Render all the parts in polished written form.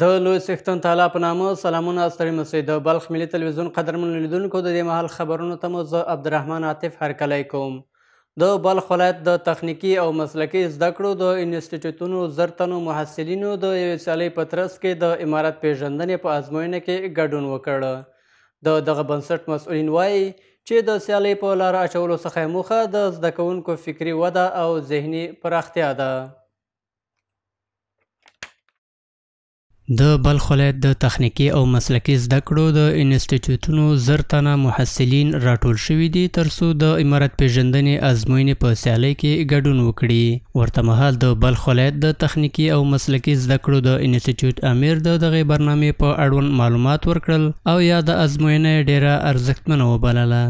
د لوی څښتن تعالی په نامه سلامونه ستړي مسئ د بلخ ملي تلویزیون قدرمنو لیدونکو د دې مهال خبرونو ته مو زه عبدالرحمن عاطف هرکلی کوم. د بلخ ولایت د تخنیکي او مسلکي زده کړو د انسټیټیوټونو 1000 تنو محصلینو د یوې سیالۍ په ترڅ کې د امارت پیژندنې په ازموینه کې ګډون وکړ. د دغه بنسټ مسؤلین وایي چې د سیالۍ په لاره اچولو څخه موخه د زده کوونکو فکري وده او ذهني پراختیا ده. د بلخ ولایت د تخنیکي او مسلکي زده کړو د انسټیټیوټونو 1000 تنه محصلین راټول شوي دي ترڅو د امارت پیژندنې ازموینې په سیالۍ کې ګډون وکړي. ورته مهال د بلخ ولایت د تخنیکي او مسلکي زده کړو د انسټیټیوټ امیر د دغې برنامې په اړوند معلومات ورکړل او یا د ازموینې ډیره ارزښتمنه وبلله.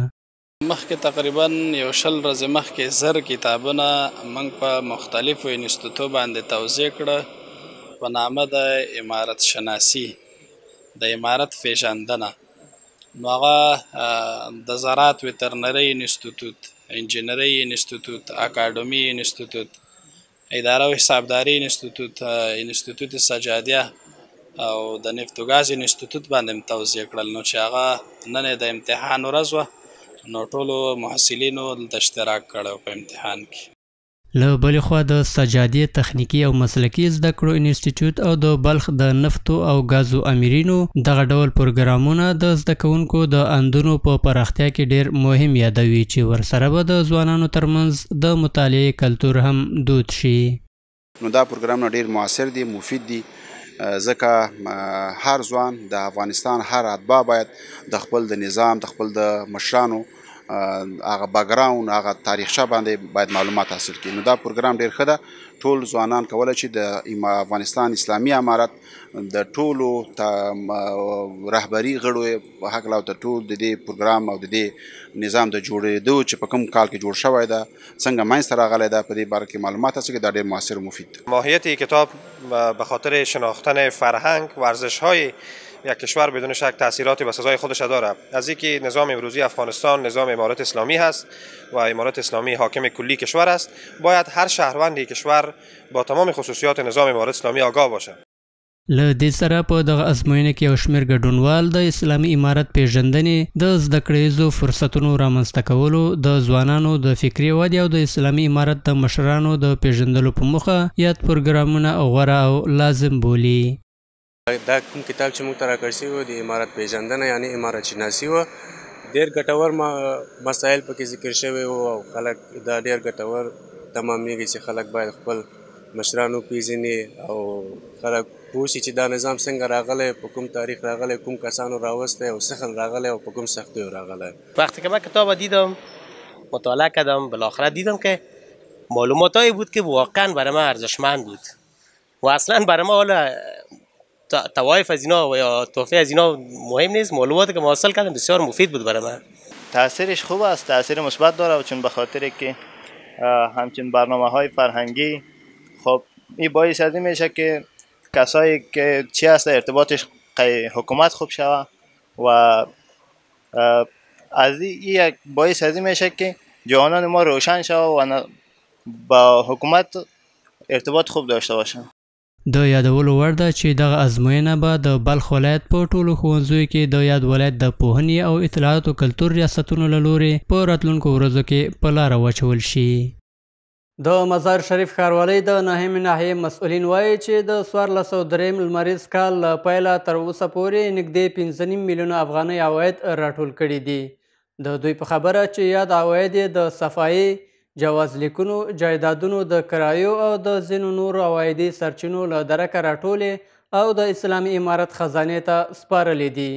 مخکې تقریبا 100 ورځې مخکې 1000 کتابونه موږ په مختلفو انسټیټیوټو باندې توزیع کړه په نامه د امارت شناسی د امارت پیژندنه. نو هغه د زراعت وترنري انسټیټیوټ، انجینري انسټیټیوټ، اکاډمي انسټیټیوټ، اداره او حسابداري انسټیټیوټ، انسټیټیوټ سجادیه او د نفت و ګاز انسټیټیوټ باندې توزیع کړل. نو چې هغه نن د امتحان ورځ وه نو ټولو محصلینو دلته اشتراک کړی په امتحان کې. له بلې خوا د سجادیې تخنیکي او مسلکي زده کړو انسټیټیوټ او د بلخ د نفتو او ګازو امیرینو دغه ډول پروګرامونه د زده کوونکو د اندونو په پراختیا کې ډیر مهم یادوي چې ورسره به د ځوانانو ترمنځ د مطالعې کلتور هم دود شي. نو دا پروګرامونه ډیر موثر دي، مفید دي، ځکه هر ځوان د افغانستان هر اتباع باید د خپل د نظام د خپل د مشرانو هغه بیکګراوند هغه تاریخچه باندې باید معلومات حاصل کړي. نو دا پروګرام ډیر ښه ده. ټول ځوانان کولی چې د افغانستان اسلامي امارت د ټولو رهبري غړو په هکله او د ټول د دې پروګرام او د دې نظام د جوړېدو چې په کوم کال کې جوړ شوی ده څنګه منځته راغلی ده په دې باره کې معلومات حاصل کړي. دا ډیر موثر و مفید ده. ماهیت کتاب به خاطر شناختن فرهنگ ورزش‌های یک کشور بدون شک تاثیراتی به سزای خودش داره. از اینکه نظام امروزی افغانستان نظام امارت اسلامی هست و امارت اسلامی حاکم کلی کشور است، باید هر شهروند کشور با تمام خصوصیات نظام امارت اسلامی آگاه باشه. له دې سره په دغه ازموینه کې یو شمېر ګډونوال د اسلامي امارت پیژندنې د زده کړیزو فرصتونو رامنځته کولو د ځوانانو د فکري ودې او د اسلامي امارت د مشرانو د پیژندلو په موخه یاد پروګرامونه غوره او لازم بولي. دا کوم کتاب چې موږ ته راکړی شوی و د امارت پیژندنه یعنی امارت شناسي و، ډېر ګټور مسایل پکې ذکر شوي وو او خلک دا ډېر ګټور تمامېږي چې خلک باید خپل مشران وپېژني او خلک پوه شي چې دا نظام څنګه راغلی، په کوم تاریخ راغلی، کوم کسانو راوستی او څه راغلی او په کوم سختیو راغلی. وقتی که من کتاب دیدم مطالعه کردم بالاخره دیدم که معلوماتایی بود که واقعا برای من ارزشمند بود و اصلا برای ما حالا توایف از اینا و یا توفیه از اینا مهم نیست. معلوماتی که ما حاصل کردم بسیار مفید بود برای من. تاثیرش خوب است، تاثیر مثبت داره چون به خاطر که همچین برنامه‌های فرهنگی خب این باعث از این میشه که کسایی که چی هست ارتباطش حکومت خوب شود و از این باعث از این میشه که جوانان ما روشن شود و با حکومت ارتباط خوب داشته باشن. د یادولو وړ ده چې دغه ازموینه به د بلخ ولایت په ټولو ښوونځیو کې د یاد ولایت د پوهنې او اطلاعاتو کلتور ریاستونو له لورې په راتلونکو ورځو کې په لاره واچول شي. د مزار شریف ښاروالۍ د نهمې ناحیې مسؤلین وایي چې د 1403 لمریز کال له پیله تر اوسه پورې نږدې 5.5 میلیونه افغانۍ عواید راټول کړي دي. د دوی په خبره چې یاد عواید یې د صفایي، جواز لیکونو، جایدادونو د کرایو او د ځینو نورو عوایدي سرچینو له درکه راټولې او د اسلامي امارت خزانې ته سپارلې دي.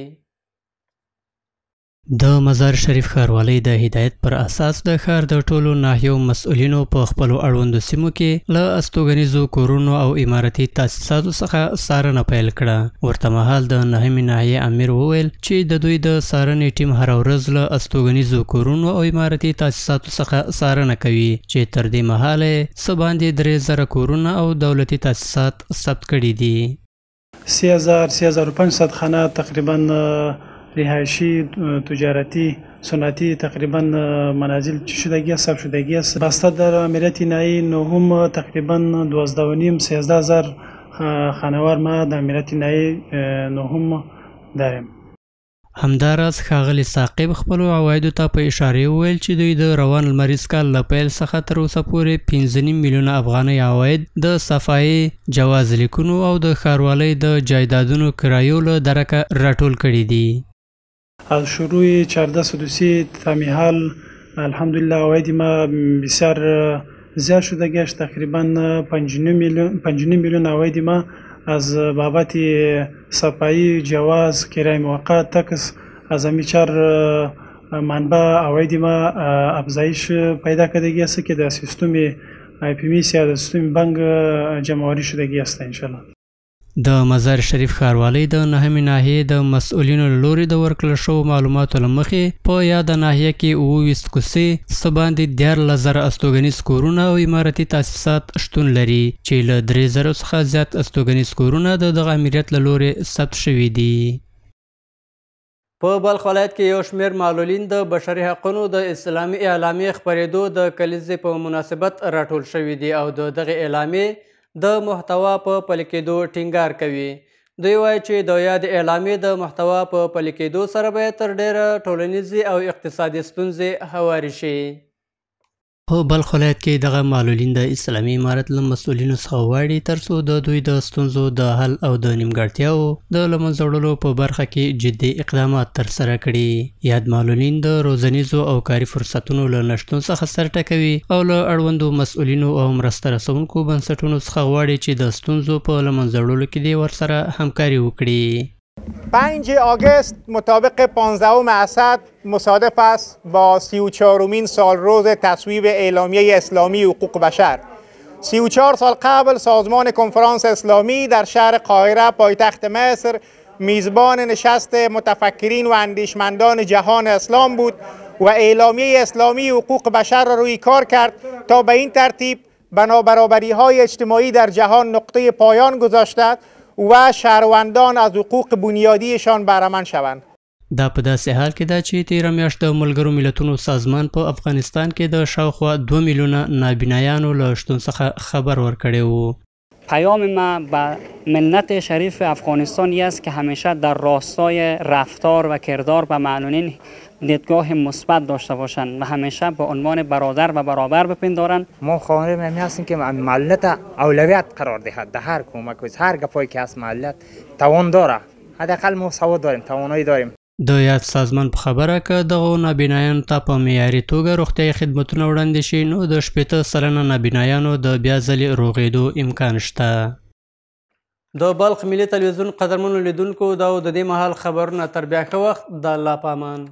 د مزار شریف ښاروالۍ د هدایت پر اساس د ښار د ټولو ناحیو مسؤلینو په خپلو اړوندو سیمو کې له استوګنیزو کورونو او امارتي تاسیساتو څخه څارنه پیل کړه. ورته مهال د نهمې ناحیې امیر وویل چې د دوی د څارنې ټیم هره ورځ له استوګنیزو کورونو او امارتي تاسیساتو څخه څارنه کوي چې تر دې مهاله یې څه باندې 3000 کورونه او دولتي تاسیسات ثبت کړي دي. 3500 خانه تقریبا رهایشی، تجارتی، صنعتی تقریبا منازل شدگی است، ثبت شدگی است. بسته در امارت نایی نهم تقریبا 12.5-13 هزار خانوار ما د امنیت نهایی نو هم داریم. همداراز ښاغلي ثاقب خپلو عوایدو ته په اشاره وویل چې دوی د روان لمریز کال له پیل څخه تر اوسه پورې 15.5 میلیونه افغانۍ عواید د صفایي جواز لیکونو او د ښاروالۍ د جایدادونو کرایو له درکه راټول کړي دي. از شروع 14 سدوسی تا می حال الحمدلله عواید ما بسیار زیاد شده گشت. تقریبا 5.5 میلیون عواید ما از بابت صفایی جواز کرای موقت تکس از همین چهار منبع عواید ما افزایش پیدا کردگی است که در سیستم IPMS یا در سیستم بانک جمعآوری شدگی است انشالله. د مزار شریف ښاروالۍ د نهمې ناحیې د مسؤلینو له لوري د ورکړل شوو معلوماتو له مخې په یاده ناحیه کې 28 کوڅې څه باندې 14,000 استوګنیز کورونه او عمارتي تاسیسات شتون لري چې له 3,000 څخه زیات استوګنیز کورونه د دغه امریت له لوري ثبت شوي دي. په بلخ ولایت کې یو شمېر معلولین د بشري حقونو د اسلامي اعلامیې خپرېدو د کلیزې په مناسبت راټول شوي دي او د دغې اعلامیې د محتوا په پلي کېدو ټینګار کوي. دوی وایي چې د یاد اعلامیې د محتوا په پلي کېدو سره باید تر ډېره ټولنیزې او اقتصادي ستونزې هوارې شي. په بلخ ولایت کې دغه معلولین د اسلامي امارت له مسؤلینو څخه غواړي ترڅو د دوی د ستونزو د حل او د نیمګړتیاوو د له منځه وړلو په برخه کې جدي اقدامات ترسره کړي. یاد معلولین د روزنیزو او کاري فرصتونو له نشتون څخه سر ټکوي او له اړوندو مسؤلینو او مرسته رسونکو بنسټونو څخه غواړي چې د ستونزو په له منځه وړلو کې دې ورسره همکاري وکړي. 5 آگوست مطابق 15 اسد مصادف است با 34مین سالروز تصویب اعلامیه اسلامی حقوق بشر. 34 سال قبل سازمان کنفرانس اسلامی در شهر قاهره پایتخت مصر میزبان نشست متفکرین و اندیشمندان جهان اسلام بود و اعلامیه اسلامی حقوق بشر را روی کار کرد تا به این ترتیب بنابرابری‌های اجتماعی در جهان نقطه پایان گذاشته و شهروندان از حقوق بنیادیشان بهره‌مند شوند. دا په داسې حال کې ده چې تېره میاشت د ملګرو ملتونو سازمان په افغانستان کې د شاوخوا 2 میلیونه نابینایانو له شتون څخه خبر ورکړی و. پیام ما به ملت شریف افغانستانی است که همیشه در راستای رفتار و کردار به معلولین دیدگاه مثبت داشته باشند و همیشه به عنوان برادر و برابر بپندارند. ما خواهریم همی هستیم که ملت اولویت قرار دهد. در هر کمک و هر گپایی که از ملت توان داره. حداقل ما سواد داریم، توانایی داریم. د یاد سازمان په خبره که دغو نابینایانو ته په معیاري توګه روغتیایي خدمتونه وړاندې شي نو د 80 سلنه نابینایانو د بیا ځلې روغېدو امکان شته. د بلخ ملي تلویزیون قدرمنو لیدونکو دا د دې مهال خبرونه تر بیا ښه وخت د الله په امان.